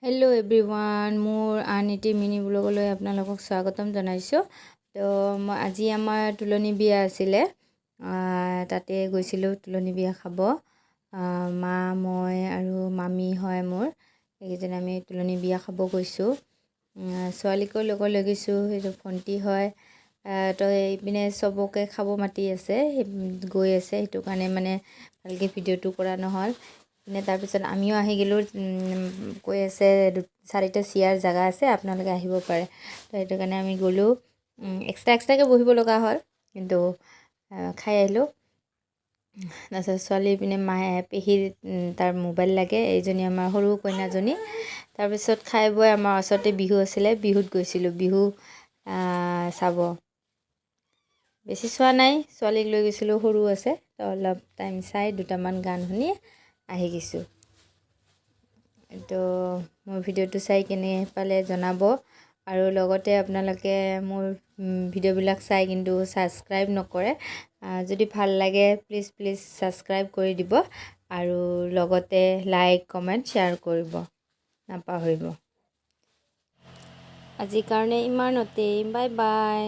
Hello' everyone, মোৰ আনএটি mini ব্লগলৈ আপোনালোকক স্বাগতম জনাইছোঁ। তো আজি আমাৰ তুলনি বিয়া আছিলে, তাতে গৈছিলোঁ তুলনি বিয়া খাব। মা, মই আৰু মামী হয় মোৰ, এইকেইজন আমি তুলনি বিয়া খাব গৈছোঁ। ছোৱালীকো লগত লৈ গৈছোঁ, সেইটো ভণ্টি হয়। তো এইপিনে চবকে খাব মাতি আছে, গৈ আছে, সেইটো কাৰণে মানে ভালকৈ ভিডিঅ'টো কৰা নহ'ল। তাৰপিছত আমিও আহি গ'লোঁ। কৈ আছে 4টা চেয়াৰ জেগা আছে, আপোনালোকে আহিব পাৰে। তো সেইটো কাৰণে আমি গ'লোঁ, এক্সট্ৰাকৈ বহিব লগা হ'ল, কিন্তু খাই আহিলোঁ। তাৰপিছত ছোৱালী পিনে মায়ে পেহী তাৰ মোবাইল লাগে, এইজনী আমাৰ সৰু কইনাজনী। তাৰপিছত খাই বৈ আমাৰ ওচৰতে বিহু আছিলে, বিহুত গৈছিলোঁ বিহু চাব। বেছি চোৱা নাই, ছোৱালীক লৈ গৈছিলোঁ, সৰু আছে, তো অলপ টাইম চাই 2টামান গান শুনি আহি গৈছোঁ। তো মোৰ ভিডিঅ'টো চাই কেনে পালে জনাব, আৰু লগতে আপোনালোকে মোৰ ভিডিঅ'বিলাক চাই কিন্তু ছাবস্ক্ৰাইব নকৰে। যদি ভাল লাগে প্লিজ ছাবস্ক্ৰাইব কৰি দিব, আৰু লগতে লাইক কমেণ্ট শ্বেয়াৰ কৰিব নাপাহৰিব। আজিৰ কাৰণে ইমানতেই, বাই বাই।